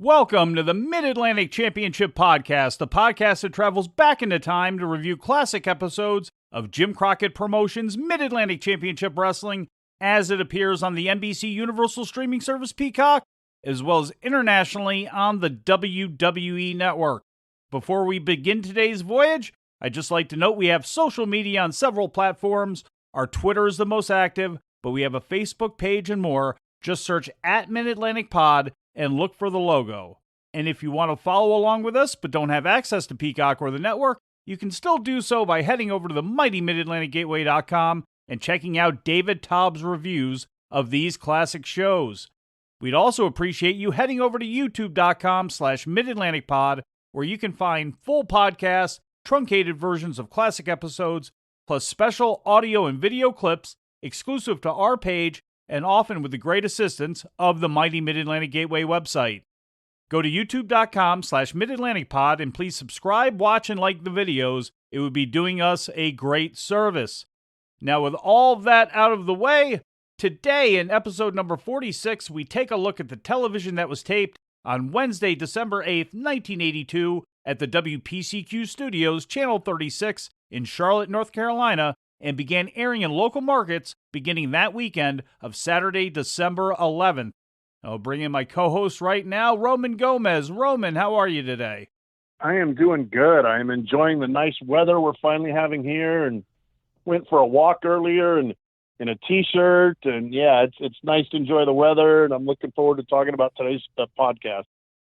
Welcome to the Mid-Atlantic Championship Podcast, the podcast that travels back into time to review classic episodes of Jim Crockett Promotions' Mid-Atlantic Championship Wrestling as it appears on the NBC Universal streaming service Peacock, as well as internationally on the WWE Network. Before we begin today's voyage, I'd just like to note we have social media on several platforms. Our Twitter is the most active, but we have a Facebook page and more. Just search at Mid-Atlantic Pod and look for the logo. And if you want to follow along with us but don't have access to Peacock or the network, you can still do so by heading over to the mighty MidAtlanticGateway.com and checking out David Taub's reviews of these classic shows. We'd also appreciate you heading over to youtube.com/MidAtlanticPod, where you can find full podcasts, truncated versions of classic episodes, plus special audio and video clips exclusive to our page, and often with the great assistance of the mighty Mid-Atlantic Gateway website. Go to youtube.com/MidAtlanticPod and please subscribe, watch, and like the videos. It would be doing us a great service. Now, with all that out of the way, today in episode number 46, we take a look at the television that was taped on Wednesday, December 8th, 1982 at the WPCQ Studios, Channel 36 in Charlotte, North Carolina, and began airing in local markets beginning that weekend of Saturday, December 11th. I'll bring in my co-host right now, Roman Gomez. Roman, how are you today? I am doing good. I am enjoying the nice weather we're finally having here, and went for a walk earlier and in a t-shirt. And yeah, it's nice to enjoy the weather, and I'm looking forward to talking about today's podcast.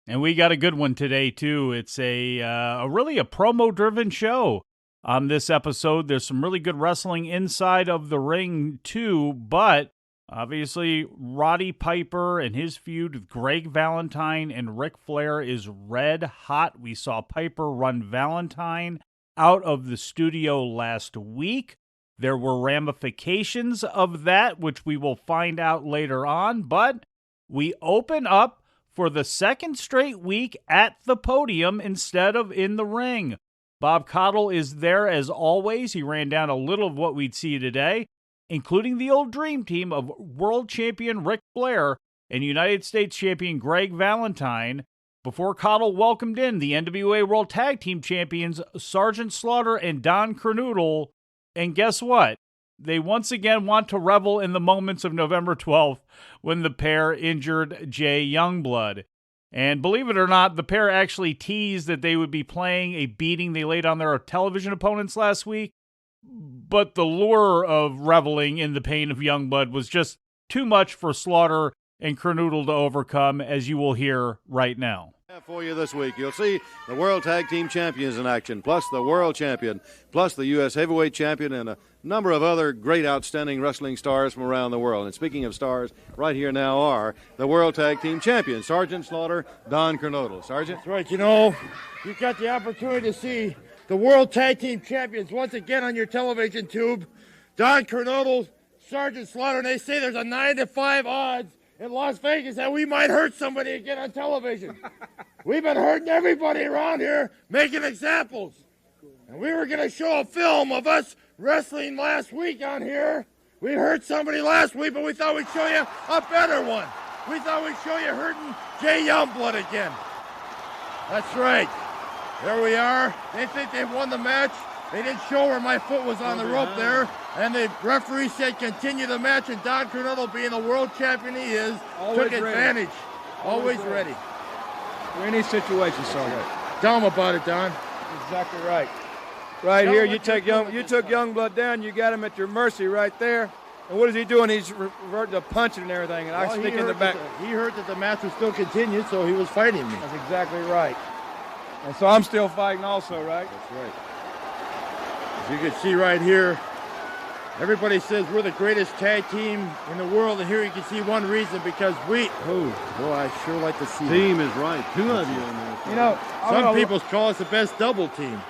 And we got a good one today too. It's a really a promo-driven show. On this episode, there's some really good wrestling inside of the ring, too, but obviously Roddy Piper and his feud with Greg Valentine and Ric Flair is red hot. We saw Piper run Valentine out of the studio last week. There were ramifications of that, which we will find out later on, but we open up for the second straight week at the podium instead of in the ring. Bob Caudle is there as always. He ran down a little of what we'd see today, including the old dream team of world champion Ric Flair and United States champion Greg Valentine, before Caudle welcomed in the NWA World Tag Team Champions Sergeant Slaughter and Don Kernodle. And guess what? They once again want to revel in the moments of November 12th when the pair injured Jay Youngblood. And believe it or not, the pair actually teased that they would be playing a beating they laid on their television opponents last week. But the lure of reveling in the pain of Youngblood was just too much for Slaughter and Kernodle to overcome, as you will hear right now. For you this week, you'll see the World Tag Team Champions in action, plus the World Champion, plus the U.S. Heavyweight Champion, and a number of other great, outstanding wrestling stars from around the world. And speaking of stars, right here now are the World Tag Team Champions, Sergeant Slaughter, Don Kernodle. Sergeant? That's right. You know, you've got the opportunity to see the World Tag Team Champions once again on your television tube. Don Kernodle, Sergeant Slaughter, and they say there's a 9-5 odds in Las Vegas that we might hurt somebody again on television. We've been hurting everybody around here, making examples. And we were going to show a film of us wrestling last week on here. We hurt somebody last week, but we thought we'd show you a better one. We thought we'd show you hurting Jay Youngblood again. That's right. There we are. They think they've won the match. They didn't show where my foot was on the rope there. And the referee said continue the match, and Don Kernodle, being the world champion he is, always took advantage. Always ready. For any situation, Sergeant. Tell him about it, Don. Exactly right. Right here, you took Youngblood down, you got him at your mercy right there. And what is he doing? He's reverting to punching and everything, and I stick in the back. He heard that the match was still continued, so he was fighting me. That's exactly right. And so I'm still fighting also, right? That's right. As you can see right here, everybody says we're the greatest tag team in the world, and here you can see one reason, because we... Oh, boy, I sure like to see Team is right. Two of you in there. You know, some people call us the best double team.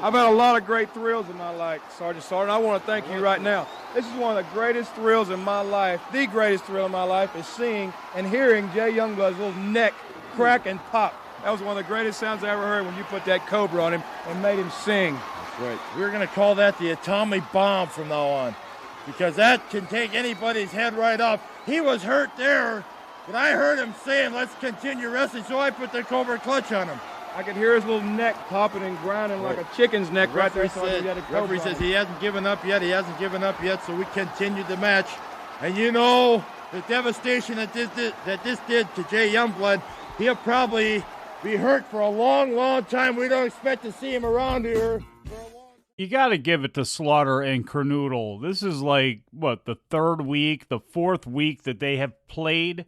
I've had a lot of great thrills in my life, Sergeant Slaughter, and I want to thank you right now. This is one of the greatest thrills in my life. The greatest thrill in my life is seeing and hearing Jay Youngblood's little neck crack and pop. That was one of the greatest sounds I ever heard when you put that cobra on him and made him sing. That's right. We're going to call that the atomic bomb from now on, because that can take anybody's head right off. He was hurt there but I heard him saying, let's continue wrestling, so I put the Cobra Clutch on him. I could hear his little neck popping and grinding like a chicken's neck right there. Referee says he hasn't given up yet. He hasn't given up yet, so we continued the match. And you know, the devastation that this did to Jay Youngblood, he'll probably be hurt for a long, long time. We don't expect to see him around here. You got to give it to Slaughter and Kernodle. This is like, what, the third week, the fourth week that they have played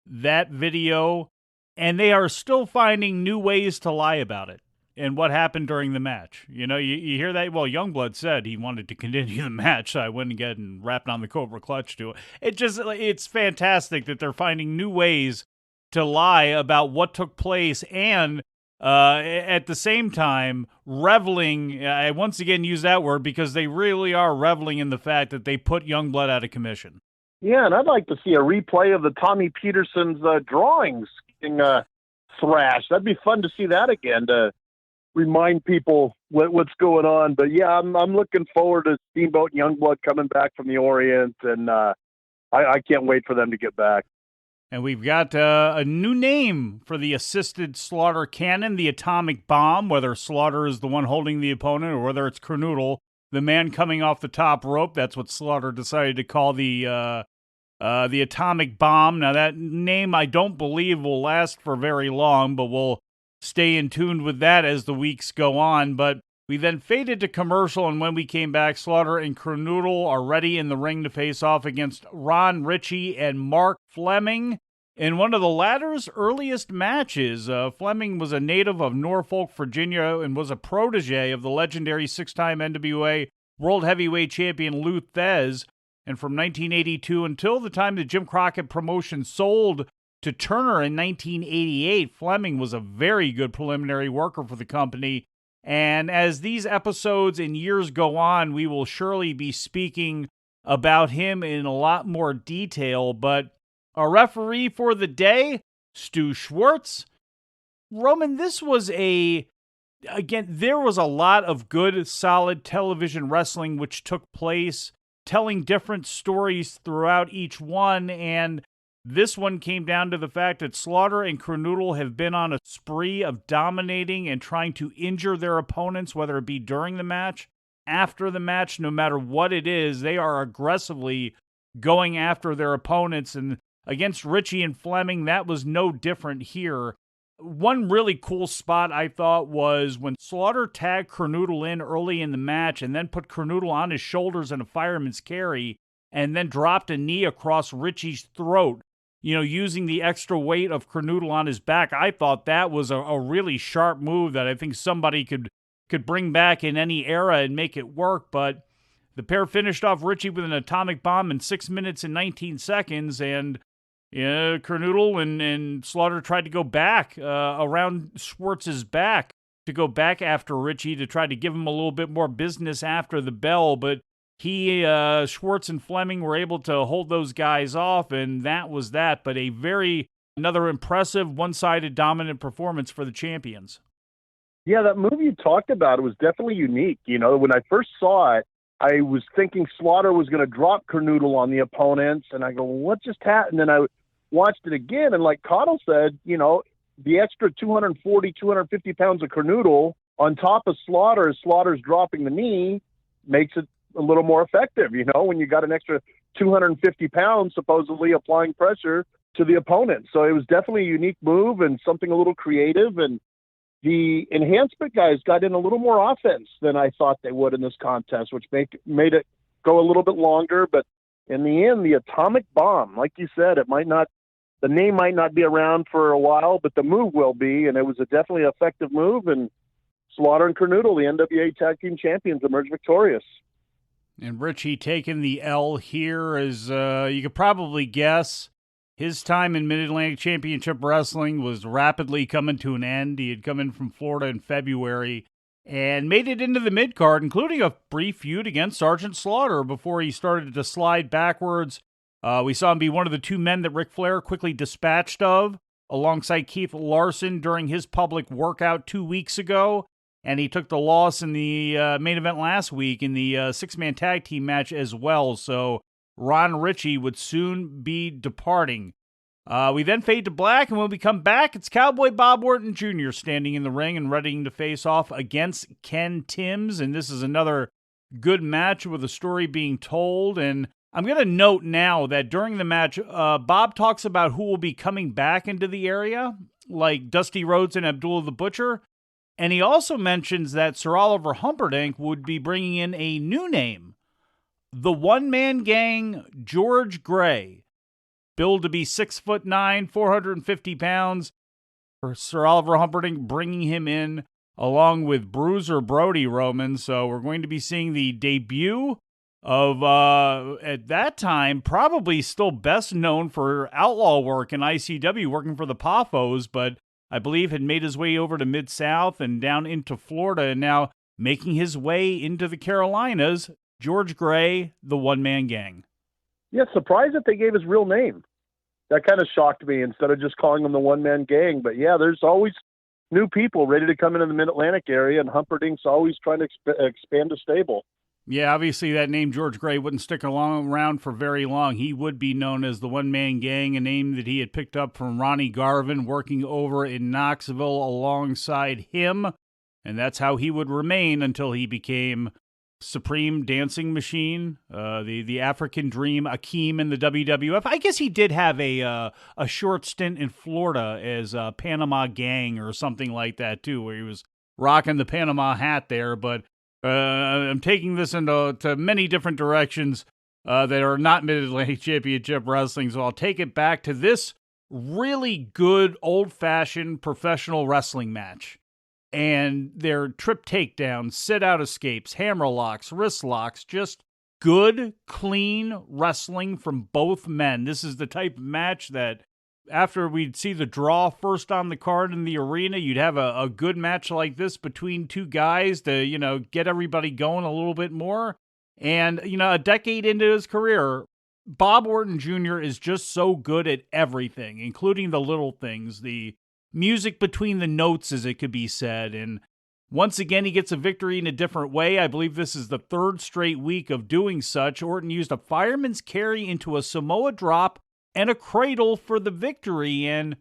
that video, and they are still finding new ways to lie about it and what happened during the match. You know, you hear that? Well, Youngblood said he wanted to continue the match, so I wouldn't get and wrapped on the Cobra Clutch to it. It's fantastic that they're finding new ways to lie about what took place and at the same time reveling. I once again use that word because they really are reveling in the fact that they put Youngblood out of commission. Yeah, and I'd like to see a replay of the Tommy Peterson's drawings getting thrashed. That'd be fun to see that again to remind people what's going on. But yeah, I'm looking forward to Steamboat and Youngblood coming back from the Orient, and I can't wait for them to get back. And we've got a new name for the assisted Slaughter cannon, the Atomic Bomb, whether Slaughter is the one holding the opponent or whether it's Kernodle, the man coming off the top rope. That's what Slaughter decided to call the Atomic Bomb. Now, that name I don't believe will last for very long, but we'll stay in tune with that as the weeks go on. But we then faded to commercial, and when we came back, Slaughter and Kernodle are ready in the ring to face off against Ron Ritchie and Mark Fleming. In one of the latter's earliest matches, Fleming was a native of Norfolk, Virginia, and was a protege of the legendary six-time NWA World Heavyweight Champion Lou Thez. And from 1982 until the time the Jim Crockett promotion sold to Turner in 1988, Fleming was a very good preliminary worker for the company. And as these episodes and years go on, we will surely be speaking about him in a lot more detail. But our referee for the day, Stu Schwartz. Roman, this was there was a lot of good, solid television wrestling which took place, telling different stories throughout each one, and this one came down to the fact that Slaughter and Kernodle have been on a spree of dominating and trying to injure their opponents, whether it be during the match, after the match, no matter what it is. They are aggressively going after their opponents, and against Ritchie and Fleming, that was no different here. One really cool spot, I thought, was when Slaughter tagged Kernodle in early in the match and then put Kernodle on his shoulders in a fireman's carry and then dropped a knee across Ritchie's throat, you know, using the extra weight of Kernodle on his back. I thought that was a really sharp move that I think somebody could bring back in any era and make it work. But the pair finished off Ritchie with an atomic bomb in 6 minutes and 19 seconds, and Kernodle and Slaughter tried to go back around Schwartz's back to go back after Ritchie to try to give him a little bit more business after the bell, but Schwartz and Fleming were able to hold those guys off, and that was that. But another impressive one-sided dominant performance for the champions. Yeah, that move you talked about, it was definitely unique. You know, when I first saw it, I was thinking Slaughter was going to drop Kernodle on the opponents, and I go, well, what just happened? And I watched it again, and like Cottle said, you know, the extra 240, 250 pounds of Kernodle on top of Slaughter as Slaughter's dropping the knee makes it a little more effective, you know, when you got an extra 250 pounds supposedly applying pressure to the opponent. So it was definitely a unique move and something a little creative, and the enhancement guys got in a little more offense than I thought they would in this contest, which made it go a little bit longer. But in the end, the Atomic Bomb, like you said, the name might not be around for a while, but the move will be, and it was a definitely effective move, and Slaughter and Kernodle, the NWA Tag Team Champions, emerged victorious. And Ritchie taking the L here, as you could probably guess. His time in Mid-Atlantic Championship Wrestling was rapidly coming to an end. He had come in from Florida in February and made it into the mid-card, including a brief feud against Sergeant Slaughter before he started to slide backwards. We saw him be one of the two men that Ric Flair quickly dispatched of, alongside Keith Larson during his public workout 2 weeks ago. And he took the loss in the main event last week in the six-man tag team match as well. So Ron Ritchie would soon be departing. We then fade to black, and when we come back, it's Cowboy Bob Orton Jr. standing in the ring and ready to face off against Ken Timms, and this is another good match with a story being told. And I'm going to note now that during the match, Bob talks about who will be coming back into the area, like Dusty Rhodes and Abdullah the Butcher, and he also mentions that Sir Oliver Humperdinck would be bringing in a new name, the One-Man Gang George Gray. Billed to be 6'9", 450 pounds. For Sir Oliver Humperdinck, bringing him in along with Bruiser Brody Roman. So we're going to be seeing the debut of, at that time, probably still best known for outlaw work in ICW, working for the Poffos, but I believe had made his way over to Mid-South and down into Florida, and now making his way into the Carolinas, George Gray, the One-Man Gang. Yeah, surprised that they gave his real name. That kind of shocked me instead of just calling him the One-Man Gang. But yeah, there's always new people ready to come into the Mid-Atlantic area, and Humperdinck's always trying to expand a stable. Yeah, obviously that name George Gray wouldn't stick around for very long. He would be known as the One-Man Gang, a name that he had picked up from Ronnie Garvin working over in Knoxville alongside him. And that's how he would remain until he became Supreme Dancing Machine, the African Dream, Akeem in the WWF. I guess he did have a short stint in Florida as a Panama Gang or something like that too, where he was rocking the Panama hat there. But I'm taking this into many different directions that are not Mid-Atlantic Championship Wrestling, so I'll take it back to this really good old-fashioned professional wrestling match. And their trip takedowns, sit-out escapes, hammer locks, wrist locks, just good, clean wrestling from both men. This is the type of match that after we'd see the draw first on the card in the arena, you'd have a good match like this between two guys to, get everybody going a little bit more. And, a decade into his career, Bob Orton Jr. is just so good at everything, including the little things, the music between the notes, as it could be said. And once again, he gets a victory in a different way. I believe this is the third straight week of doing such. Orton used a fireman's carry into a Samoa drop and a cradle for the victory. And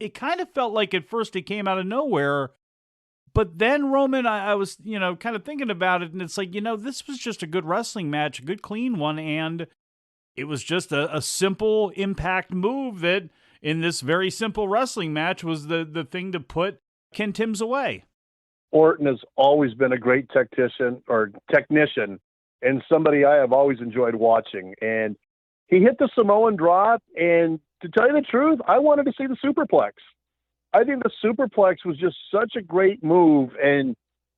it kind of felt like at first it came out of nowhere. But then, Roman, I was, kind of thinking about it, and it's like, this was just a good wrestling match, a good, clean one, and it was just a simple impact move that, in this very simple wrestling match, was the thing to put Ken Timms away. Orton has always been a great technician, and somebody I have always enjoyed watching. And he hit the Samoan drop, and to tell you the truth, I wanted to see the superplex. I think the superplex was just such a great move, and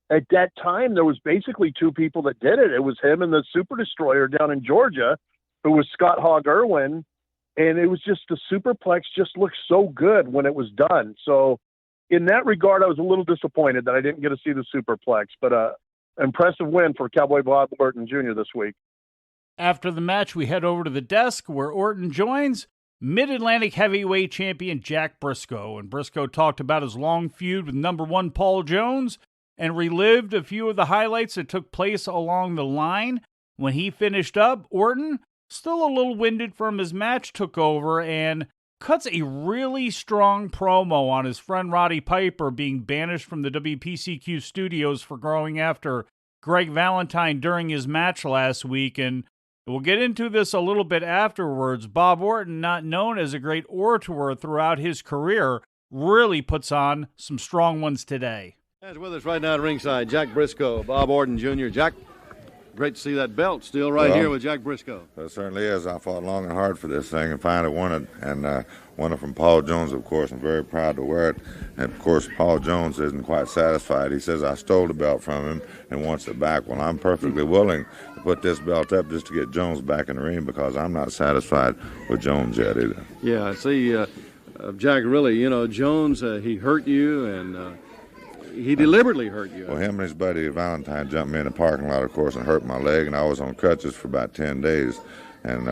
at that time, there was basically two people that did it. It was him and the Super Destroyer down in Georgia, who was Scott Hogg Irwin. And it was just, the superplex just looked so good when it was done. So in that regard, I was a little disappointed that I didn't get to see the superplex, but impressive win for Cowboy Bob Orton Jr. this week. After the match, we head over to the desk where Orton joins Mid-Atlantic Heavyweight Champion Jack Brisco. And Brisco talked about his long feud with number one Paul Jones and relived a few of the highlights that took place along the line. When he finished up, Orton, still a little winded from his match, took over and cuts a really strong promo on his friend Roddy Piper being banished from the WPCQ studios for going after Greg Valentine during his match last week. And we'll get into this a little bit afterwards. Bob Orton, not known as a great orator throughout his career, really puts on some strong ones today. And with us right now at ringside, Jack Brisco, Bob Orton Jr. Jack, great to see that belt still right here with Jack Brisco. It certainly is. I fought long and hard for this thing and finally won it, and won it from Paul Jones, of course. I'm very proud to wear it. And, of course, Paul Jones isn't quite satisfied. He says I stole the belt from him and wants it back. Well, I'm perfectly willing to put this belt up just to get Jones back in the ring because I'm not satisfied with Jones yet either. Yeah, see, Jack, really, Jones, he hurt you, and he deliberately hurt you. Well, him and his buddy Valentine jumped me in the parking lot, of course, and hurt my leg, and I was on crutches for about 10 days. And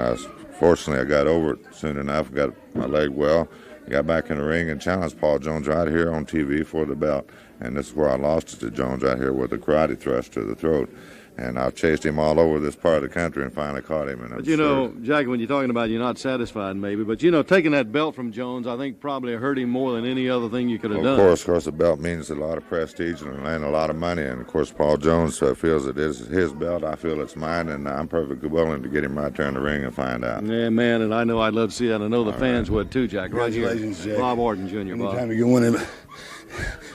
fortunately, I got over it soon enough, got my leg well, got back in the ring and challenged Paul Jones right here on TV for the belt. And this is where I lost it to Jones right here with a karate thrust to the throat. And I've chased him all over this part of the country and finally caught him. And But you know, Jack, when you're talking about you're not satisfied maybe, but you know, taking that belt from Jones, I think probably hurt him more than any other thing you could have done. Of course, the belt means a lot of prestige and a lot of money. And of course, Paul Jones feels it is his belt. I feel it's mine, and I'm perfectly willing to get him right there in the ring and find out. Yeah, man, and I know I'd love to see that. I know the fans would too, Jack. Right here, Congratulations, Jack. Bob Orton Jr. Bob. Anytime you win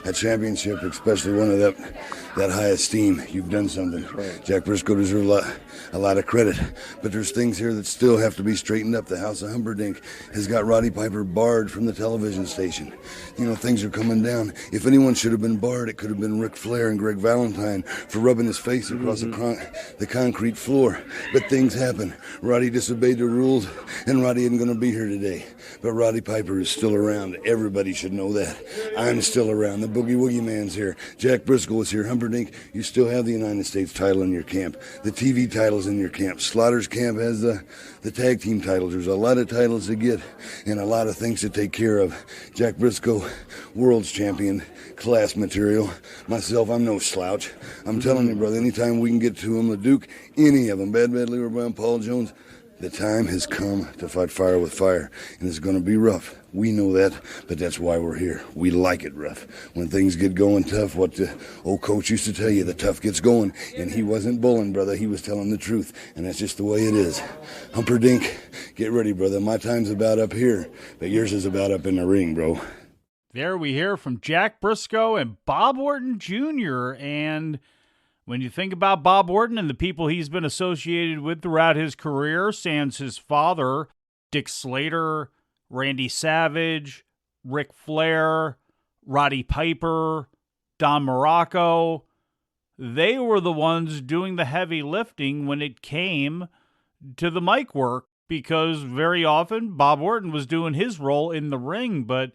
a championship, especially one of that high esteem, you've done something. Right. Jack Brisco deserves a lot of credit, but there's things here that still have to be straightened up. The House of Humperdinck has got Roddy Piper barred from the television station. You know, things are coming down. If anyone should have been barred, it could have been Ric Flair and Greg Valentine for rubbing his face across the concrete floor. But things happen. Roddy disobeyed the rules, and Roddy isn't going to be here today. But Roddy Piper is still around. Everybody should know that. I'm still around. The Boogie Woogie Man's here. Jack Brisco is here. Humperdinck, you still have the United States title in your camp. The TV title's in your camp. Slaughter's camp has the tag team titles. There's a lot of titles to get and a lot of things to take care of. Jack Brisco, world's champion, class material. Myself, I'm no slouch. I'm telling you, brother, anytime we can get to him, the Duke, any of them, Bad Leroy Brown, Paul Jones, the time has come to fight fire with fire, and it's going to be rough. We know that, but that's why we're here. We like it rough. When things get going tough, what the old coach used to tell you, the tough gets going, and he wasn't bulling, brother. He was telling the truth, and that's just the way it is. Humperdinck, get ready, brother. My time's about up here, but yours is about up in the ring, bro. There we hear from Jack Brisco and Bob Orton Jr., and when you think about Bob Orton and the people he's been associated with throughout his career, sans his father, Dick Slater, Randy Savage, Ric Flair, Roddy Piper, Don Morocco, they were the ones doing the heavy lifting when it came to the mic work, because very often Bob Orton was doing his role in the ring. But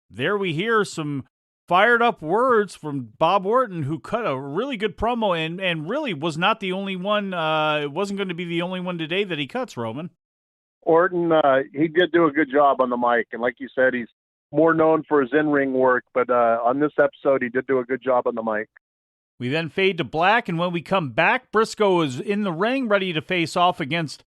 there we hear some fired up words from Bob Orton, who cut a really good promo and really was not the only one. It wasn't going to be the only one today that he cuts, Roman. Orton, he did do a good job on the mic. And like you said, he's more known for his in-ring work. But on this episode, he did do a good job on the mic. We then fade to black. And when we come back, Brisco is in the ring ready to face off against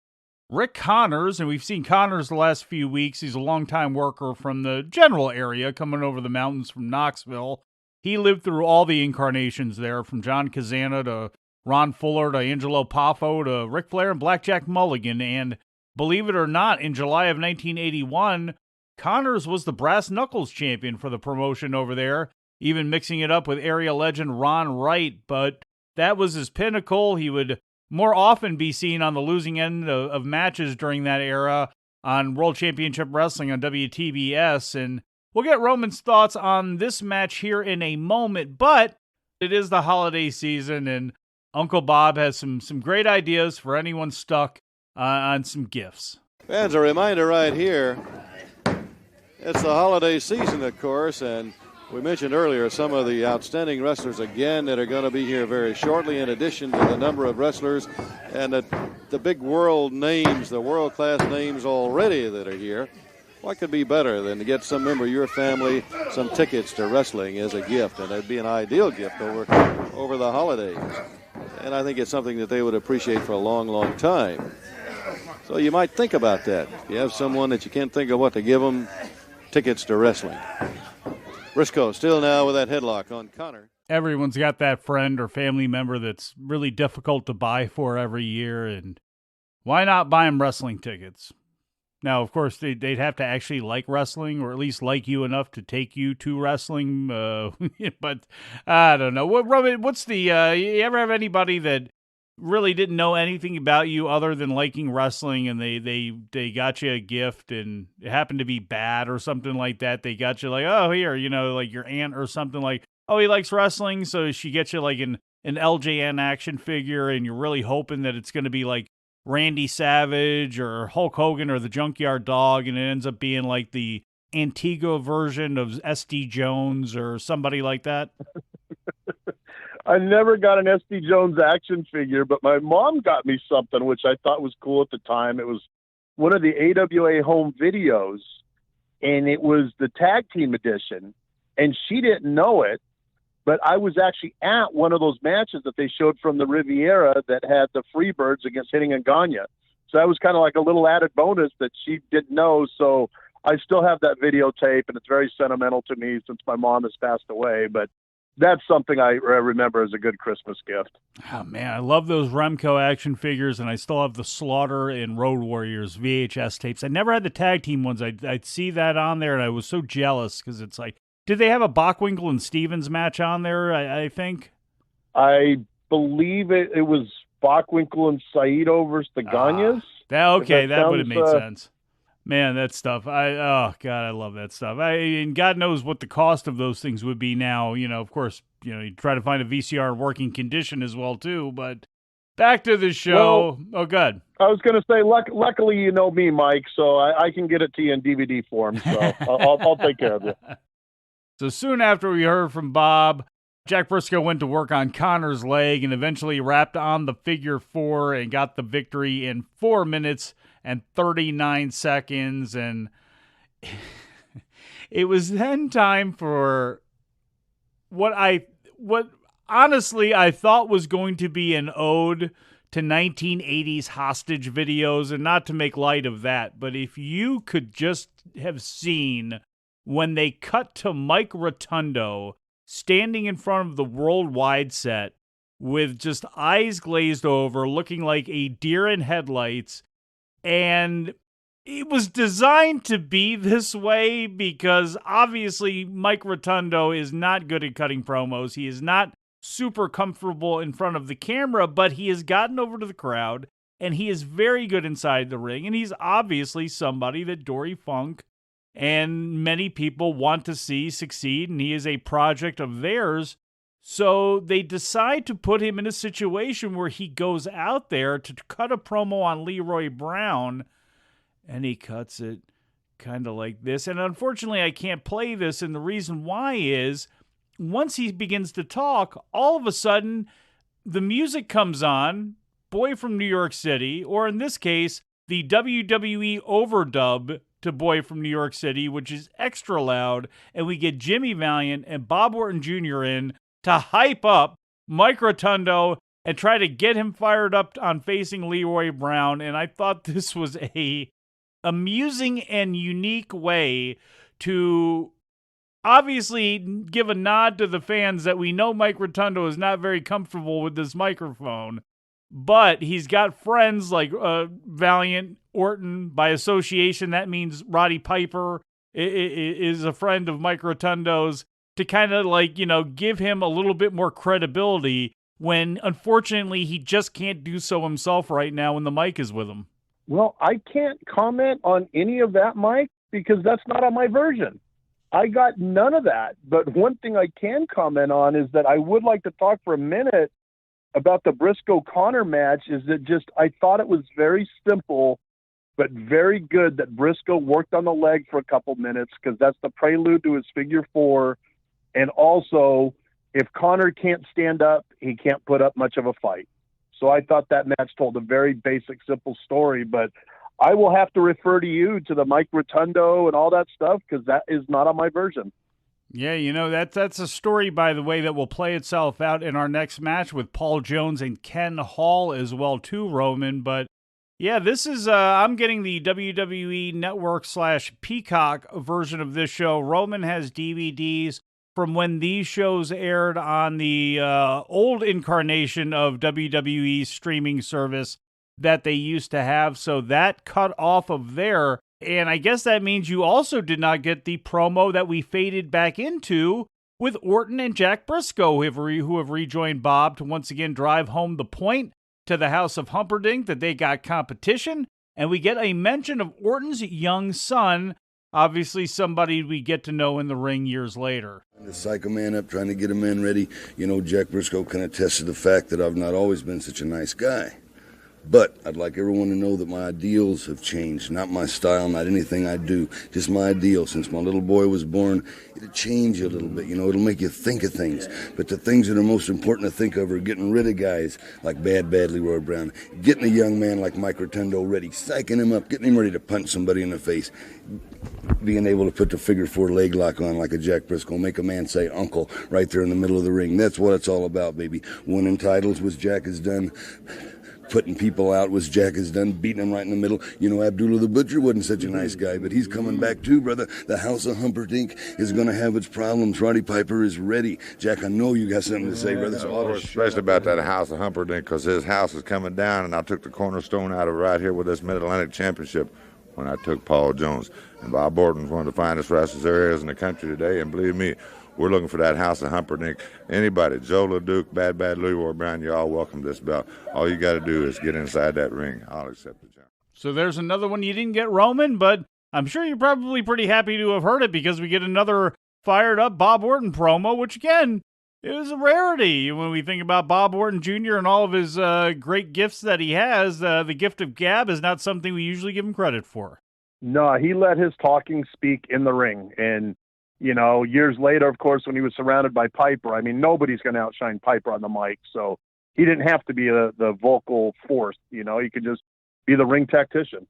Rick Connors, and we've seen Connors the last few weeks. He's a longtime worker from the general area, coming over the mountains from Knoxville. He lived through all the incarnations there, from John Kazana to Ron Fuller to Angelo Poffo to Ric Flair and Blackjack Mulligan. And believe it or not, in July of 1981, Connors was the brass knuckles champion for the promotion over there, even mixing it up with area legend Ron Wright. But that was his pinnacle. He would more often be seen on the losing end of matches during that era on World Championship Wrestling on WTBS. And we'll get Roman's thoughts on this match here in a moment, but it is the holiday season, and Uncle Bob has some great ideas for anyone stuck on some gifts. Fans, a reminder right here, it's the holiday season, of course, and we mentioned earlier some of the outstanding wrestlers again that are going to be here very shortly, in addition to the number of wrestlers and the big world names, the world-class names already that are here. What could be better than to get some member of your family some tickets to wrestling as a gift? And it'd be an ideal gift over the holidays. And I think it's something that they would appreciate for a long, long time. So you might think about that. If you have someone that you can't think of what to give them, tickets to wrestling. Brisco still now with that headlock on Connor. Everyone's got that friend or family member that's really difficult to buy for every year, and why not buy them wrestling tickets? Now, of course, they'd have to actually like wrestling, or at least like you enough to take you to wrestling. But I don't know. What's the? You ever have anybody that really didn't know anything about you other than liking wrestling, and they got you a gift, and it happened to be bad or something like that? They got you like, oh, here, like your aunt or something, like, oh, he likes wrestling, so she gets you like an LJN action figure, and you're really hoping that it's going to be like Randy Savage or Hulk Hogan or the Junkyard Dog, and it ends up being like the Antigua version of SD Jones or somebody like that. I never got an SD Jones action figure, but my mom got me something, which I thought was cool at the time. It was one of the AWA home videos, and it was the tag team edition, and she didn't know it. but I was actually at one of those matches that they showed from the Riviera that had the Freebirds against Hitting and Gagne. So that was kind of like a little added bonus that she didn't know. So I still have that videotape, and it's very sentimental to me since my mom has passed away. But that's something I remember as a good Christmas gift. Oh, man, I love those Remco action figures, and I still have the Slaughter and Road Warriors VHS tapes. I never had the tag team ones. I'd see that on there, and I was so jealous because it's like, did they have a Bockwinkel and Stevens match on there, I think? I believe it was Bockwinkel and Saito versus the Gagnes. That would have made sense. Man, that stuff. Oh God, I love that stuff. And God knows what the cost of those things would be now. Of course, you try to find a VCR in working condition as well too. But back to the show. Well, good. I was going to say, luckily you know me, Mike, so I can get it to you in DVD form. So I'll take care of you. So soon after we heard from Bob, Jack Brisco went to work on Connor's leg and eventually wrapped on the figure 4 and got the victory in 4 minutes and 39 seconds. And it was then time for what honestly I thought was going to be an ode to 1980s hostage videos, and not to make light of that, but if you could just have seen when they cut to Mike Rotundo standing in front of the worldwide set with just eyes glazed over, looking like a deer in headlights. And it was designed to be this way because obviously Mike Rotundo is not good at cutting promos. He is not super comfortable in front of the camera, but he has gotten over to the crowd and he is very good inside the ring. And he's obviously somebody that Dory Funk and many people want to see succeed, and he is a project of theirs. So they decide to put him in a situation where he goes out there to cut a promo on Leroy Brown, and he cuts it kind of like this. And unfortunately, I can't play this, and the reason why is once he begins to talk, all of a sudden, the music comes on, Boy from New York City, or in this case, the WWE overdub to Boy from New York City, which is extra loud, and we get Jimmy Valiant and Bob Orton Jr. in to hype up Mike Rotundo and try to get him fired up on facing Leroy Brown. And I thought this was a amusing and unique way to obviously give a nod to the fans that we know Mike Rotundo is not very comfortable with this microphone, but he's got friends like Valiant, Orton. By association, that means Roddy Piper is a friend of Mike Rotundo's, to kind of give him a little bit more credibility when unfortunately he just can't do so himself right now when the mic is with him. Well, I can't comment on any of that, Mike, because that's not on my version. I got none of that. But one thing I can comment on is that I would like to talk for a minute about the Brisco-Connor match. Is that just, I thought it was very simple, but very good that Brisco worked on the leg for a couple minutes, because that's the prelude to his figure 4. And also, if Connor can't stand up, he can't put up much of a fight. So I thought that match told a very basic, simple story, but I will have to refer to you to the Mike Rotundo and all that stuff, because that is not on my version. Yeah, that's a story, by the way, that will play itself out in our next match with Paul Jones and Ken Hall as well too, Roman. But yeah, this is, I'm getting the WWE Network / Peacock version of this show. Roman has DVDs from when these shows aired on the old incarnation of WWE's streaming service that they used to have. So that cut off of there. And I guess that means you also did not get the promo that we faded back into with Orton and Jack Brisco, who have rejoined Bob to once again drive home the point to the House of Humperdinck that they got competition. And we get a mention of Orton's young son, obviously somebody we get to know in the ring years later. The psycho man up, trying to get a man ready. Jack Brisco can attest to the fact that I've not always been such a nice guy. But I'd like everyone to know that my ideals have changed. Not my style, not anything I do, just my ideal. Since my little boy was born, it'll change you a little bit. It'll make you think of things. But the things that are most important to think of are getting rid of guys like Bad Leroy Brown, getting a young man like Mike Rotundo ready, psyching him up, getting him ready to punch somebody in the face, being able to put the figure 4 leg lock on like a Jack Brisco, make a man say uncle right there in the middle of the ring. That's what it's all about, baby. Winning titles, which Jack has done. Putting people out, which Jack has done, beating them right in the middle. You know, Abdullah the Butcher wasn't such a nice guy, but he's coming back too, brother. The House of Humperdinck is going to have its problems. Roddy Piper is ready. Jack, I know you got something to say, brother. So especially about that House of Humperdinck, because his house is coming down, and I took the cornerstone out of right here with this Mid-Atlantic Championship when I took Paul Jones. And Bob Orton's one of the finest wrestlers there is in the country today, and believe me, we're looking for that House of Humperdinck. Anybody, Joe LeDuc, Bad Louis Ward Brown, you're all welcome to this belt. All you got to do is get inside that ring. I'll accept the challenge. So there's another one you didn't get, Roman, but I'm sure you're probably pretty happy to have heard it because we get another fired-up Bob Orton promo, which, again, is a rarity when we think about Bob Orton Jr. and all of his great gifts that he has. The gift of gab is not something we usually give him credit for. No, he let his talking speak in the ring. And, you know, years later, of course, when he was surrounded by Piper, I mean, nobody's going to outshine Piper on the mic. So he didn't have to be the vocal force. You know, he could just be the ring tactician.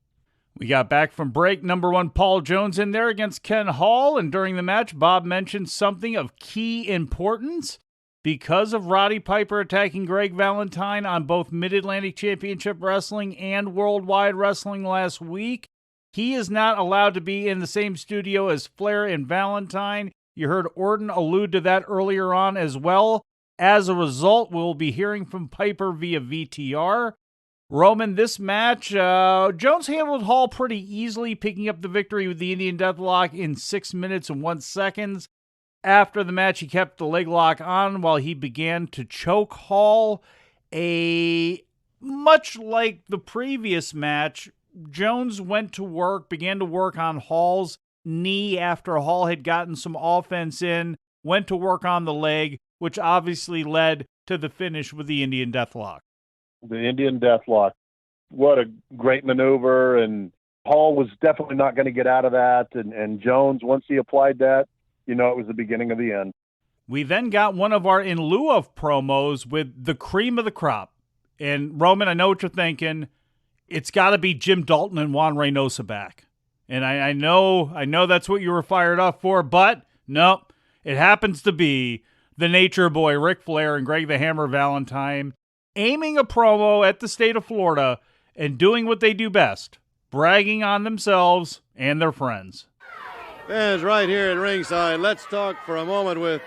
We got back from break. Number 1, Paul Jones in there against Ken Hall. And during the match, Bob mentioned something of key importance. Because of Roddy Piper attacking Greg Valentine on both Mid-Atlantic Championship Wrestling and Worldwide Wrestling last week, he is not allowed to be in the same studio as Flair and Valentine. You heard Orton allude to that earlier on as well. As a result, we'll be hearing from Piper via VTR. Roman, this match, Jones handled Hall pretty easily, picking up the victory with the Indian Deathlock in 6 minutes and 1 second. After the match, he kept the leg lock on while he began to choke Hall. Much like the previous match, Jones began to work on Hall's knee after Hall had gotten some offense in, went to work on the leg, which obviously led to the finish with the Indian Deathlock. The Indian Deathlock. What a great maneuver, and Hall was definitely not going to get out of that, and Jones, once he applied that, you know, it was the beginning of the end. We then got one of our in lieu of promos with the cream of the crop. And Roman, I know what you're thinking. It's got to be Jim Dalton and Juan Reynosa back. And I know that's what you were fired up for, but nope. It happens to be the Nature Boy, Ric Flair, and Greg the Hammer Valentine aiming a promo at the state of Florida and doing what they do best, bragging on themselves and their friends. Fans right here at ringside, let's talk for a moment with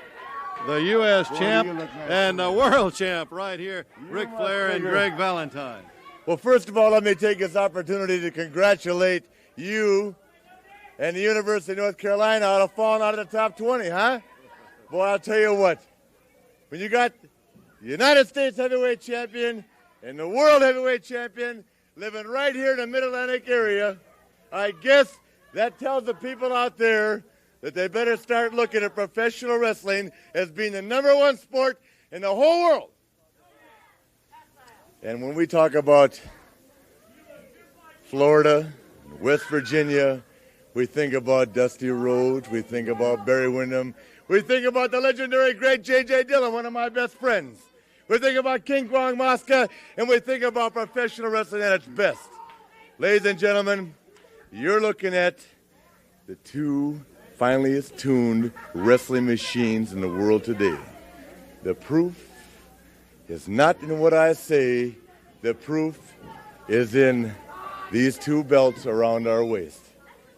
the U.S. champ and the world champ right here, Ric Flair and Greg Valentine. Well, first of all, let me take this opportunity to congratulate you and the University of North Carolina on falling out of the top 20, huh? Boy, I'll tell you what, when you got the United States heavyweight champion and the world heavyweight champion living right here in the Mid-Atlantic area, I guess that tells the people out there that they better start looking at professional wrestling as being the #1 sport in the whole world. And when we talk about Florida, West Virginia, we think about Dusty Rhodes, we think about Barry Windham, we think about the legendary great J.J. Dillon, one of my best friends. We think about King Kwong Mosca, and we think about professional wrestling at its best. Ladies and gentlemen, you're looking at the 2 finest tuned wrestling machines in the world today. The proof is not in what I say. The proof is in these 2 belts around our waist.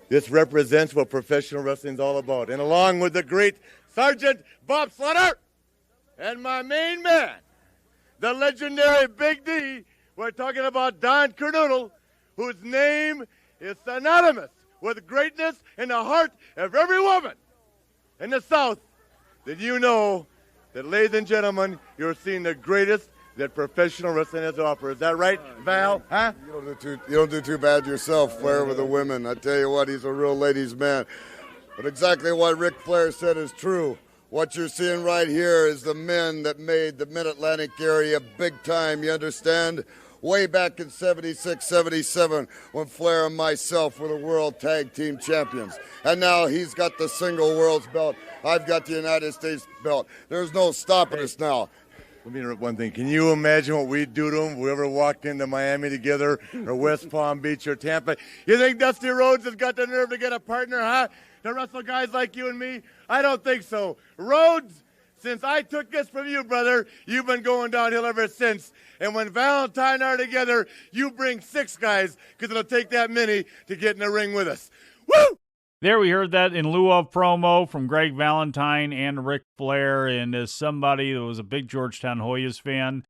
This represents what professional wrestling is all about. And along with the great Sergeant Bob Slaughter and my main man, the legendary Big D, we're talking about Don Kernodle, whose name is synonymous with greatness in the heart of every woman in the South. Then you know that, ladies and gentlemen, you're seeing the greatest that professional wrestling has to offer. Is that right, Val? Huh? You don't do too bad yourself, Flair, with the women. I tell you what, he's a real ladies' man. But exactly what Ric Flair said is true. What you're seeing right here is the men that made the Mid-Atlantic area big time, you understand? Way back in 76, 77, when Flair and myself were the World Tag Team Champions. And now he's got the single world's belt. I've got the United States belt. There's no stopping us now. Let me interrupt one thing. Can you imagine what we'd do to them if we ever walked into Miami together or West Palm Beach or Tampa? You think Dusty Rhodes has got the nerve to get a partner, huh? To wrestle guys like you and me? I don't think so. Rhodes, since I took this from you, brother, you've been going downhill ever since. And when Valentine are together, you bring 6 guys because it'll take that many to get in the ring with us. Woo! There we heard that in lieu of promo from Greg Valentine and Ric Flair. And as somebody that was a big Georgetown Hoyas fan,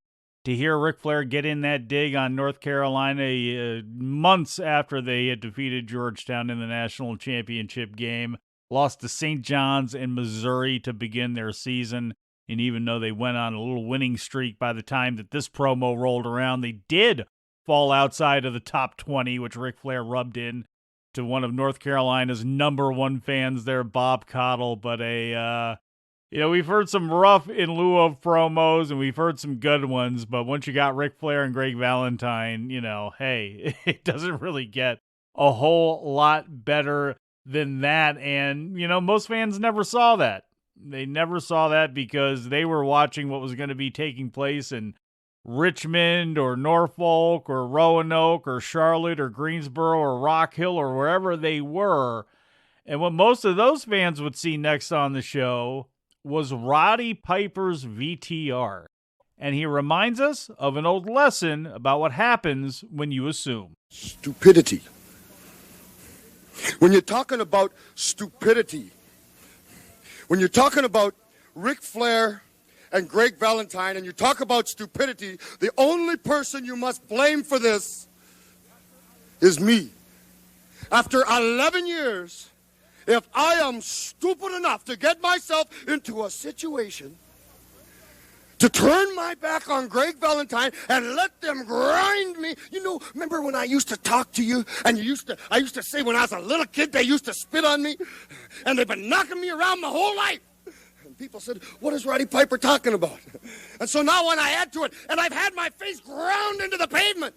to hear Ric Flair get in that dig on North Carolina months after they had defeated Georgetown in the national championship game, lost to St. John's and Missouri to begin their season. And even though they went on a little winning streak by the time that this promo rolled around, they did fall outside of the top 20, which Ric Flair rubbed in to one of North Carolina's #1 fans there, Bob Cottle. But we've heard some rough in lieu of promos, and we've heard some good ones. But once you got Ric Flair and Greg Valentine, hey, it doesn't really get a whole lot better than that. And, most fans never saw that. They never saw that because they were watching what was going to be taking place in Richmond or Norfolk or Roanoke or Charlotte or Greensboro or Rock Hill or wherever they were. And what most of those fans would see next on the show was Roddy Piper's VTR. And he reminds us of an old lesson about what happens when you assume. Stupidity. When you're talking about stupidity, when you're talking about Ric Flair and Greg Valentine, and you talk about stupidity, the only person you must blame for this is me. After 11 years, if I am stupid enough to get myself into a situation to turn my back on Greg Valentine and let them grind me. Remember when I used to talk to you and I used to say when I was a little kid they used to spit on me? And they've been knocking me around my whole life. People said, what is Roddy Piper talking about? And so now when I add to it, and I've had my face ground into the pavement,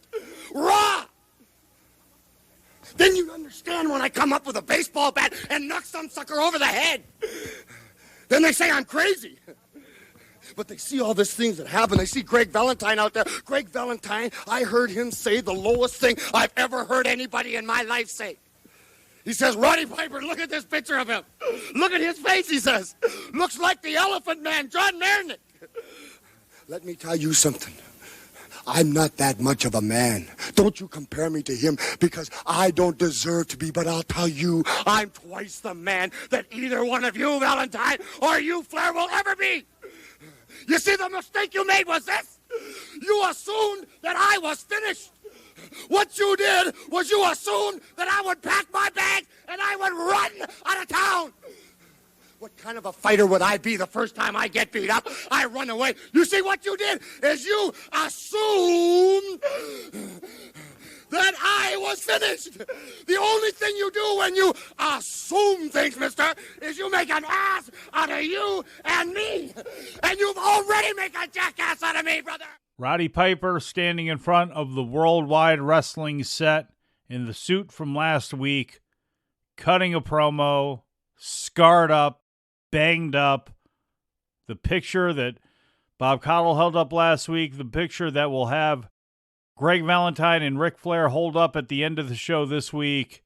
raw, then you understand when I come up with a baseball bat and knock some sucker over the head. Then they say I'm crazy. But they see all these things that happen. They see Greg Valentine out there. Greg Valentine, I heard him say the lowest thing I've ever heard anybody in my life say. He says, Roddy Piper, look at this picture of him. Look at his face, he says. Looks like the Elephant Man, John Mernick. Let me tell you something. I'm not that much of a man. Don't you compare me to him because I don't deserve to be, but I'll tell you, I'm twice the man that either one of you, Valentine, or you, Flair, will ever be. You see, the mistake you made was this. You assumed that I was finished. What you did was you assumed that I would pack my bag and I would run out of town. What kind of a fighter would I be the first time I get beat up? I run away. You see, what you did is you assumed that I was finished. The only thing you do when you assume things, mister, is you make an ass out of you and me. And you've already made a jackass out of me, brother. Roddy Piper standing in front of the Worldwide Wrestling set in the suit from last week, cutting a promo, scarred up, banged up. The picture that Bob Cottle held up last week, the picture that will have Greg Valentine and Ric Flair hold up at the end of the show this week.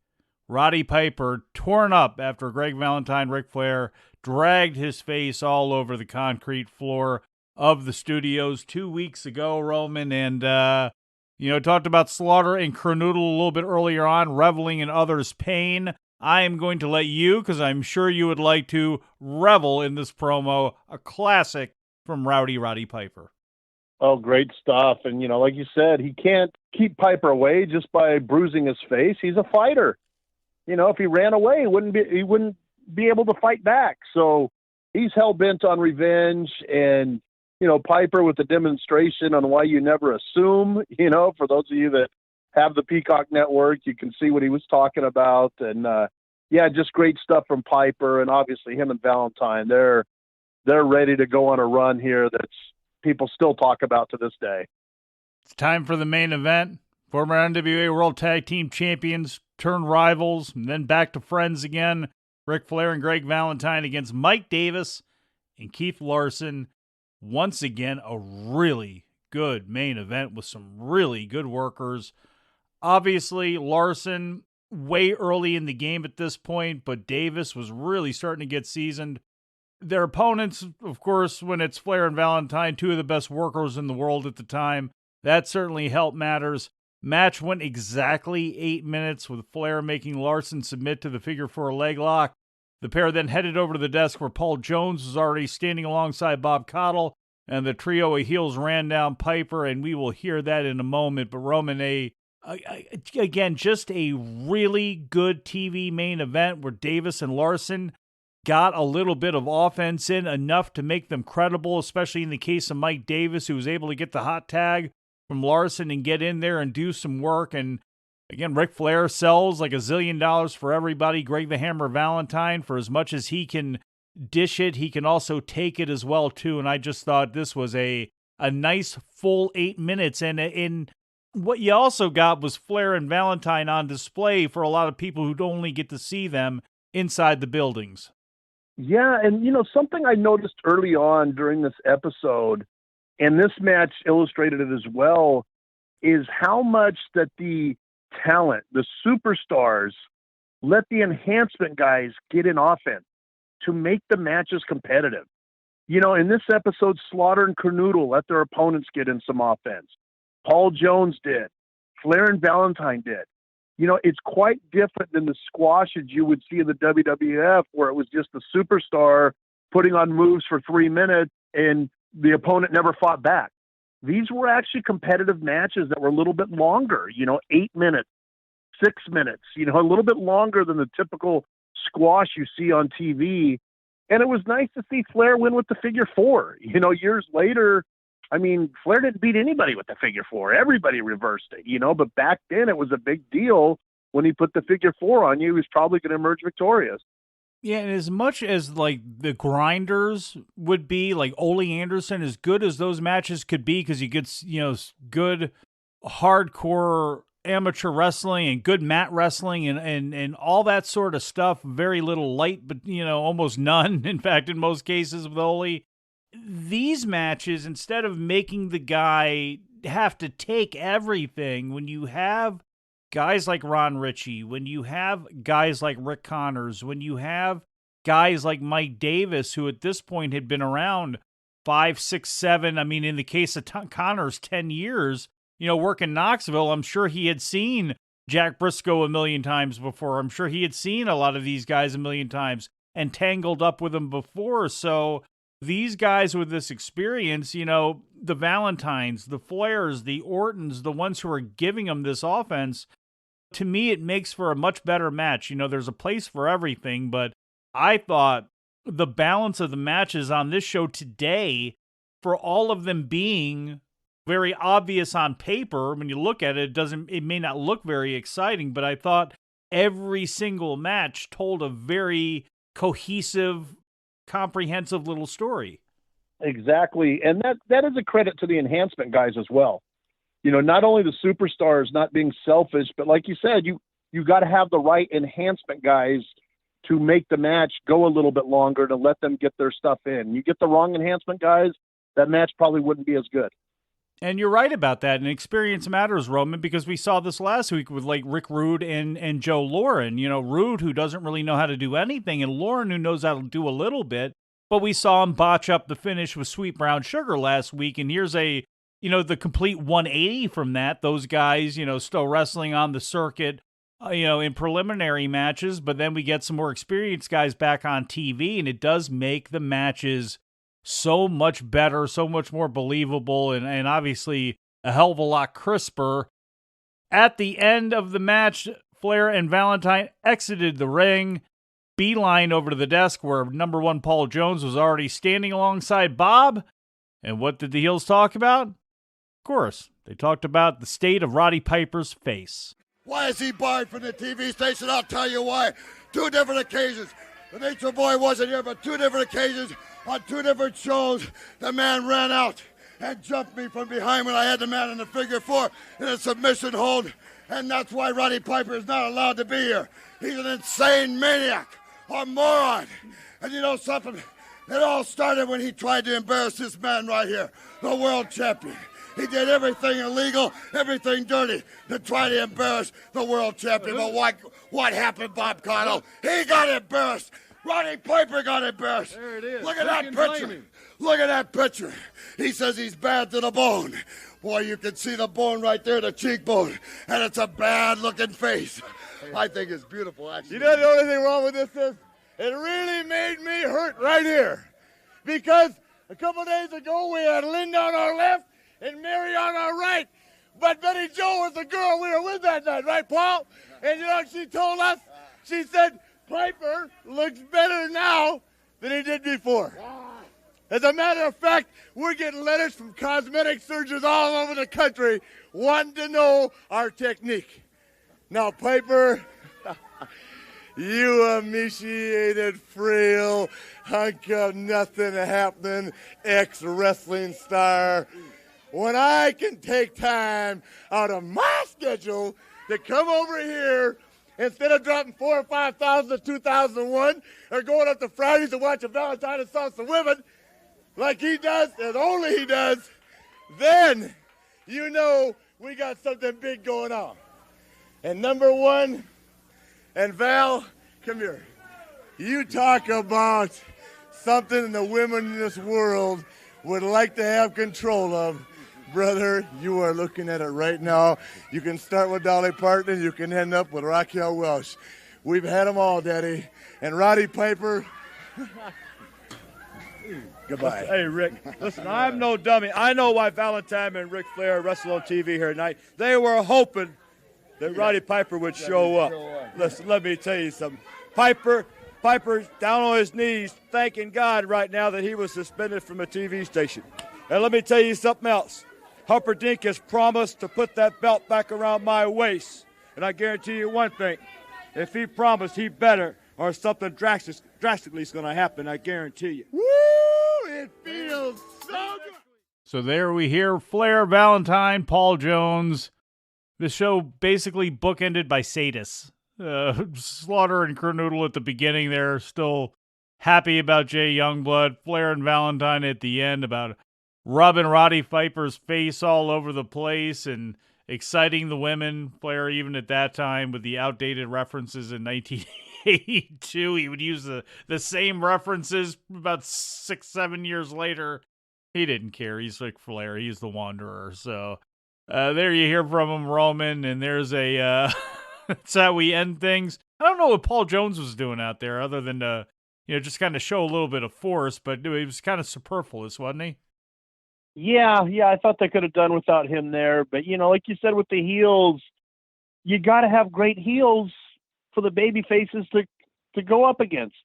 Roddy Piper torn up after Greg Valentine, Ric Flair dragged his face all over the concrete floor of the studios 2 weeks ago, Roman, and, talked about Slaughter and Kernodle a little bit earlier on, reveling in others' pain. I am going to let you, because I'm sure you would like to, revel in this promo, a classic from Roddy Piper. Oh, great stuff. And, like you said, he can't keep Piper away just by bruising his face. He's a fighter. If he ran away, he wouldn't be able to fight back. So he's hell-bent on revenge. And, Piper with the demonstration on why you never assume, for those of you that have the Peacock Network, you can see what he was talking about. And, just great stuff from Piper. And obviously him and Valentine, they're ready to go on a run here that's people still talk about to this day. It's time for the main event. Former NWA World Tag Team Champions turned rivals and then back to friends again. Ric Flair and Greg Valentine against Mike Davis and Keith Larson. once again, a really good main event with some really good workers. Obviously, Larson way early in the game at this point, but Davis was really starting to get seasoned. Their opponents, of course, when it's Flair and Valentine, two of the best workers in the world at the time, that certainly helped matters. Match went exactly 8 minutes, with Flair making Larson submit to the figure 4 leg lock. The pair then headed over to the desk where Paul Jones was already standing alongside Bob Caudle, and the trio of heels ran down Piper, and we will hear that in a moment. But Roman, again, just a really good TV main event where Davis and Larson got a little bit of offense in, enough to make them credible, especially in the case of Mike Davis, who was able to get the hot tag from Larson and get in there and do some work. And again, Ric Flair sells like $1 zillion for everybody. Greg the Hammer Valentine, for as much as he can dish it, he can also take it as well, too. And I just thought this was a nice full 8 minutes. And what you also got was Flair and Valentine on display for a lot of people who only get to see them inside the buildings. Yeah, and something I noticed early on during this episode, and this match illustrated it as well, is how much that the talent, the superstars, let the enhancement guys get in offense to make the matches competitive. In this episode, Slaughter and Kernodle let their opponents get in some offense. Paul Jones did. Flair and Valentine did. It's quite different than the squashes you would see in the WWF, where it was just the superstar putting on moves for 3 minutes and the opponent never fought back. These were actually competitive matches that were a little bit longer, 8 minutes, 6 minutes, a little bit longer than the typical squash you see on TV. And it was nice to see Flair win with the figure 4. Years later, Flair didn't beat anybody with the figure 4. Everybody reversed it, but back then it was a big deal. When he put the figure 4 on you, he was probably going to emerge victorious. Yeah, and as much as like the grinders would be, like Ole Anderson, as good as those matches could be, because you get, good hardcore amateur wrestling and good mat wrestling and all that sort of stuff, very little light, but, almost none, in fact, in most cases with Ole. These matches, instead of making the guy have to take everything, when you have guys like Ron Ritchie, when you have guys like Rick Connors, when you have guys like Mike Davis, who at this point had been around 5, 6, 7, in the case of Connors, 10 years, working Knoxville, I'm sure he had seen Jack Brisco a million times before. I'm sure he had seen a lot of these guys a million times and tangled up with them before. So these guys with this experience, the Valentines, the Flairs, the Ortons, the ones who are giving them this offense, to me, it makes for a much better match. There's a place for everything, but I thought the balance of the matches on this show today, for all of them being very obvious on paper, when you look at it, it may not look very exciting, but I thought every single match told a very cohesive, comprehensive little story. Exactly. And that is a credit to the enhancement guys as well. Not only the superstars not being selfish, but like you said, you got to have the right enhancement guys to make the match go a little bit longer, to let them get their stuff in. You get the wrong enhancement guys, that match probably wouldn't be as good. And you're right about that. And experience matters, Roman, because we saw this last week with like Rick Rude and Joe Lauren. Rude, who doesn't really know how to do anything, and Lauren, who knows how to do a little bit. But we saw him botch up the finish with Sweet Brown Sugar last week. And here's the complete 180 from that. Those guys, still wrestling on the circuit, in preliminary matches. But then we get some more experienced guys back on TV, and it does make the matches so much better, so much more believable, and obviously a hell of a lot crisper. At the end of the match, Flair and Valentine exited the ring, beeline over to the desk where number 1 Paul Jones was already standing alongside Bob. And what did the heels talk about? Of course, they talked about the state of Roddy Piper's face. Why is he barred from the TV station? I'll tell you why. 2 different occasions. The Nature Boy wasn't here, but 2 different occasions on 2 different shows, the man ran out and jumped me from behind when I had the man in the figure 4 in a submission hold, and that's why Roddy Piper is not allowed to be here. He's an insane maniac, a moron. And you know something? It all started when he tried to embarrass this man right here, the world champion. He did everything illegal, everything dirty to try to embarrass the world champion. But what happened, Bob Connell? He got embarrassed. Roddy Piper got embarrassed. There it is. Look at that picture. Look at that picture. He says he's bad to the bone. Boy, you can see the bone right there, the cheekbone, and it's a bad-looking face. I think it's beautiful, actually. You know the only thing wrong with this is it really made me hurt right here. Because a couple days ago we had Linda on our left and Mary on our right. But Betty Jo was the girl we were with that night, right, Paul? And you know what she told us? She said, Piper looks better now than he did before. As a matter of fact, we're getting letters from cosmetic surgeons all over the country wanting to know our technique. Now, Piper, you emaciated, frail, hunk of nothing happening ex-wrestling star. When I can take time out of my schedule to come over here instead of dropping 4,000 or 5,000 to 2001 or going up to Fridays to watch a Valentine and Salsa Women like he does and only he does, then you know we got something big going on. And number one, and Val, come here. You talk about something the women in this world would like to have control of. Brother, you are looking at it right now. You can start with Dolly Parton, you can end up with Raquel Welch. We've had them all, Daddy. And Roddy Piper, goodbye. Hey, Rick, listen, I'm no dummy. I know why Valentine and Ric Flair wrestle on TV here tonight. They were hoping that Roddy Piper would show up. Listen, let me tell you something. Piper's down on his knees thanking God right now that he was suspended from a TV station. And let me tell you something else. Humperdinck has promised to put that belt back around my waist. And I guarantee you one thing. If he promised, he better, or something drastically is going to happen, I guarantee you. Woo! It feels so good. So there we hear Flair, Valentine, Paul Jones. The show basically bookended by sadists. Slaughter and Kernodle at the beginning there, still happy about Jay Youngblood. Flair and Valentine at the end about rubbing Roddy Piper's face all over the place and exciting the women. Flair, even at that time, with the outdated references in 1982, he would use the same references about 6-7 years later. He didn't care. He's like Flair. He's the Wanderer. So there you hear from him, Roman, and there's a... that's how we end things. I don't know what Paul Jones was doing out there other than to, just kind of show a little bit of force, but he was kind of superfluous, wasn't he? Yeah, I thought they could have done without him there. But, like you said with the heels, you got to have great heels for the baby faces to go up against.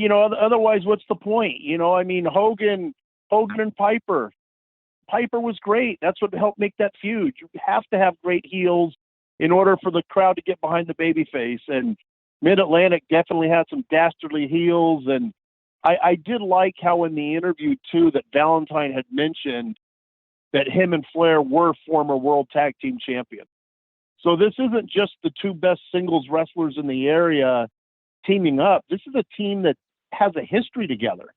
Otherwise, what's the point? Hogan and Piper. Piper was great. That's what helped make that feud. You have to have great heels in order for the crowd to get behind the baby face. And Mid-Atlantic definitely had some dastardly heels. And I did like how in the interview, too, that Valentine had mentioned that him and Flair were former World Tag Team Champions. So this isn't just the two best singles wrestlers in the area teaming up. This is a team that has a history together.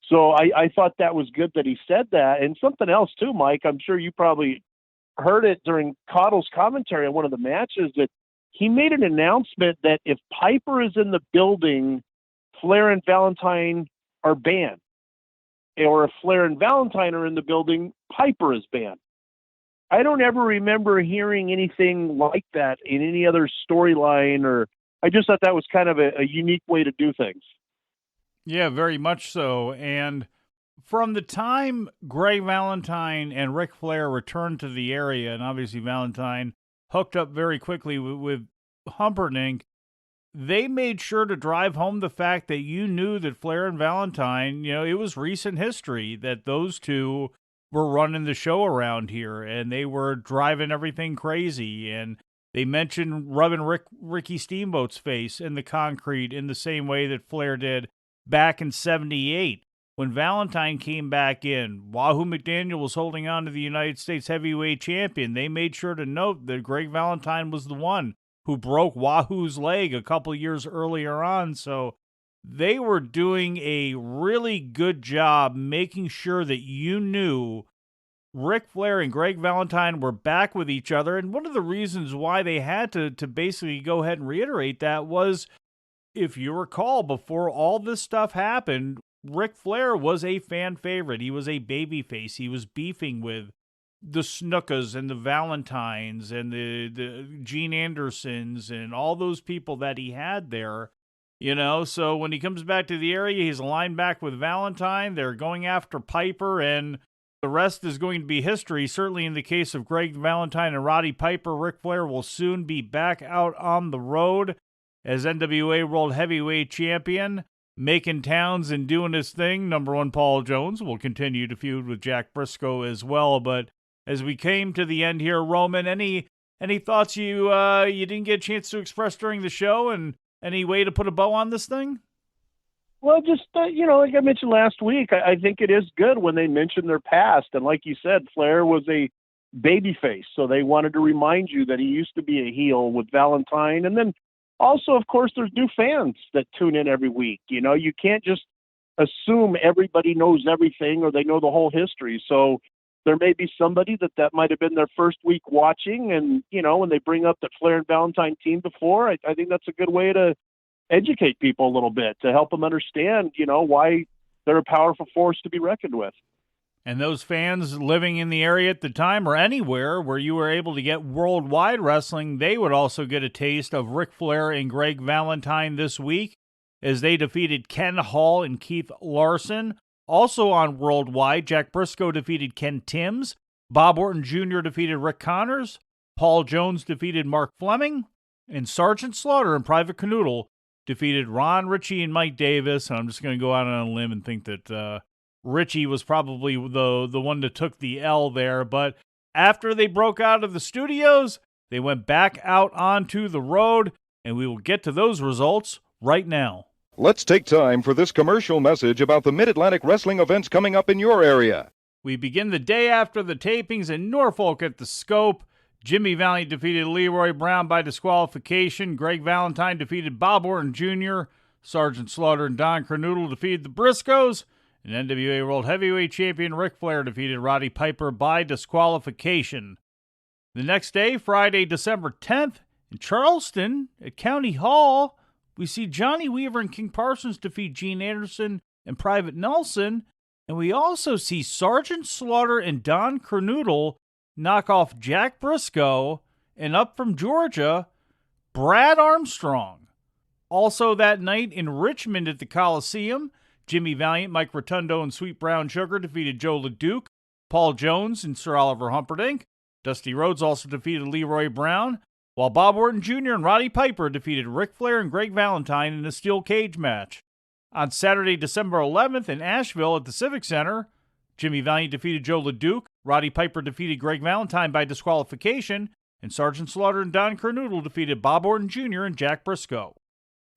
So I thought that was good that he said that. And something else, too, Mike, I'm sure you probably heard it during Cottle's commentary on one of the matches, that he made an announcement that if Piper is in the building, Flair and Valentine are banned. Or if Flair and Valentine are in the building, Piper is banned. I don't ever remember hearing anything like that in any other storyline, or I just thought that was kind of a unique way to do things. Yeah, very much so. And from the time Greg Valentine and Ric Flair returned to the area, and obviously Valentine hooked up very quickly with Humperdinck, they made sure to drive home the fact that you knew that Flair and Valentine, it was recent history that those two were running the show around here, and they were driving everything crazy. And they mentioned rubbing Ricky Steamboat's face in the concrete in the same way that Flair did back in 78. When Valentine came back in, Wahoo McDaniel was holding on to the United States Heavyweight Champion. They made sure to note that Greg Valentine was the one who broke Wahoo's leg a couple years earlier on. So they were doing a really good job making sure that you knew Ric Flair and Greg Valentine were back with each other. And one of the reasons why they had to basically go ahead and reiterate that was, if you recall, before all this stuff happened, Ric Flair was a fan favorite. He was a babyface. He was beefing with the Snookas and the Valentines and the Gene Andersons and all those people that he had there. So when he comes back to the area, he's aligned back with Valentine. They're going after Piper, and the rest is going to be history. Certainly in the case of Greg Valentine and Roddy Piper, Ric Flair will soon be back out on the road as NWA World Heavyweight Champion, making towns and doing his thing. Number one, Paul Jones will continue to feud with Jack Brisco as well. But as we came to the end here, Roman, any thoughts you didn't get a chance to express during the show, and any way to put a bow on this thing? Well, just, like I mentioned last week, I think it is good when they mention their past. And like you said, Flair was a babyface, so they wanted to remind you that he used to be a heel with Valentine. And then also, of course, there's new fans that tune in every week. You can't just assume everybody knows everything or they know the whole history. So there may be somebody that might have been their first week watching, and, when they bring up that Flair and Valentine teamed before, I think that's a good way to educate people a little bit, to help them understand, why they're a powerful force to be reckoned with. And those fans living in the area at the time or anywhere where you were able to get worldwide wrestling, they would also get a taste of Ric Flair and Greg Valentine this week as they defeated Ken Hall and Keith Larson. Also on Worldwide, Jack Brisco defeated Ken Timms, Bob Orton Jr. defeated Rick Connors, Paul Jones defeated Mark Fleming, and Sergeant Slaughter and Private Kernodle defeated Ron Ritchie and Mike Davis. And I'm just going to go out on a limb and think that Ritchie was probably the one that took the L there. But after they broke out of the studios, they went back out onto the road, and we will get to those results right now. Let's take time for this commercial message about the Mid-Atlantic wrestling events coming up in your area. We begin the day after the tapings in Norfolk at the Scope. Jimmy Valiant defeated Leroy Brown by disqualification. Greg Valentine defeated Bob Orton Jr. Sergeant Slaughter and Don Kernodle defeated the Briscoes. And NWA World Heavyweight Champion Ric Flair defeated Roddy Piper by disqualification. The next day, Friday, December 10th, in Charleston at County Hall, we see Johnny Weaver and King Parsons defeat Gene Anderson and Private Nelson. And we also see Sergeant Slaughter and Don Kernodle knock off Jack Brisco and up from Georgia, Brad Armstrong. Also that night in Richmond at the Coliseum, Jimmy Valiant, Mike Rotundo, and Sweet Brown Sugar defeated Joe LeDuc, Paul Jones, and Sir Oliver Humperdinck. Dusty Rhodes also defeated Leroy Brown, while Bob Orton Jr. and Roddy Piper defeated Ric Flair and Greg Valentine in a steel cage match. On Saturday, December 11th in Asheville at the Civic Center, Jimmy Valiant defeated Joe LeDuc, Roddy Piper defeated Greg Valentine by disqualification, and Sergeant Slaughter and Don Kernodle defeated Bob Orton Jr. and Jack Brisco.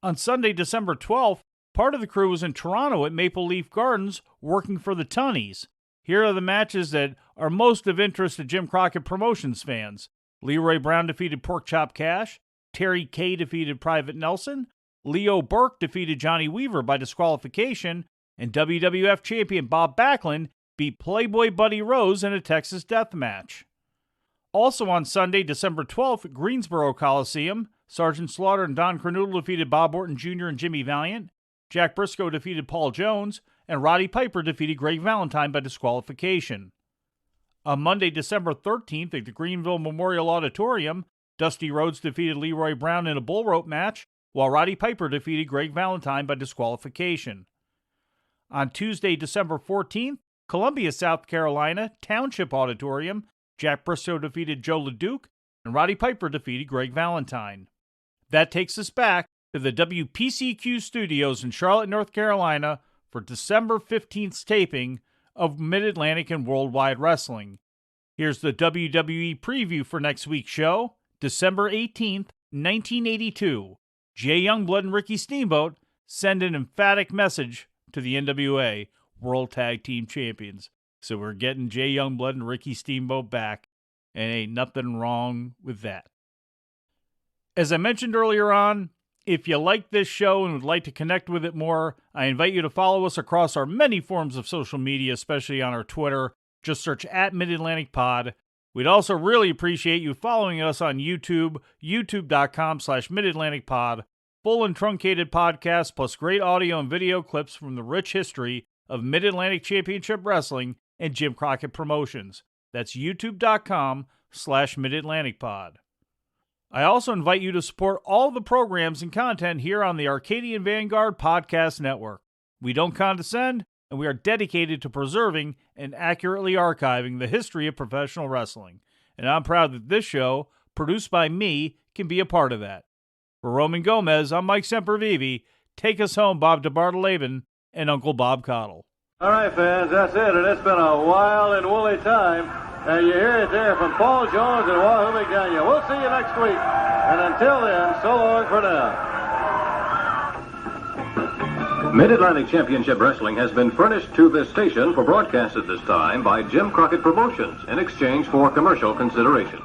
On Sunday, December 12th, part of the crew was in Toronto at Maple Leaf Gardens working for the Tunnies. Here are the matches that are most of interest to Jim Crockett Promotions fans. Leroy Brown defeated Pork Chop Cash, Terry Kay defeated Private Nelson, Leo Burke defeated Johnny Weaver by disqualification, and WWF champion Bob Backlund beat Playboy Buddy Rose in a Texas death match. Also on Sunday, December 12th, at Greensboro Coliseum, Sergeant Slaughter and Don Kernodle defeated Bob Orton Jr. and Jimmy Valiant, Jack Brisco defeated Paul Jones, and Roddy Piper defeated Greg Valentine by disqualification. On Monday, December 13th, at the Greenville Memorial Auditorium, Dusty Rhodes defeated Leroy Brown in a bull rope match, while Roddy Piper defeated Greg Valentine by disqualification. On Tuesday, December 14th, Columbia, South Carolina, Township Auditorium, Jack Brisco defeated Joe LeDuc, and Roddy Piper defeated Greg Valentine. That takes us back to the WPCQ studios in Charlotte, North Carolina for December 15th's taping of Mid-Atlantic and Worldwide Wrestling. Here's the WWE preview for next week's show, December 18th, 1982. Jay Youngblood and Ricky Steamboat send an emphatic message to the NWA World Tag Team Champions. So we're getting Jay Youngblood and Ricky Steamboat back, and ain't nothing wrong with that. As I mentioned earlier on, If you like this show and would like to connect with it more, I invite you to follow us across our many forms of social media, especially on our Twitter. Just search @MidAtlanticPod. We'd also really appreciate you following us on YouTube, youtube.com/MidAtlanticPod. Full and truncated podcasts plus great audio and video clips from the rich history of Mid-Atlantic Championship Wrestling and Jim Crockett Promotions. That's youtube.com/MidAtlanticPod. I also invite you to support all the programs and content here on the Arcadian Vanguard Podcast Network. We don't condescend, and we are dedicated to preserving and accurately archiving the history of professional wrestling. And I'm proud that this show, produced by me, can be a part of that. For Roman Gomez, I'm Mike Sempervive. Take us home, Bob DeBartoleben and Uncle Bob Cottle. All right, fans, that's it, and it's been a wild and woolly time. And you hear it there from Paul Jones and Wahoo McDaniel. We'll see you next week. And until then, so long for now. Mid-Atlantic Championship Wrestling has been furnished to this station for broadcast at this time by Jim Crockett Promotions in exchange for commercial consideration.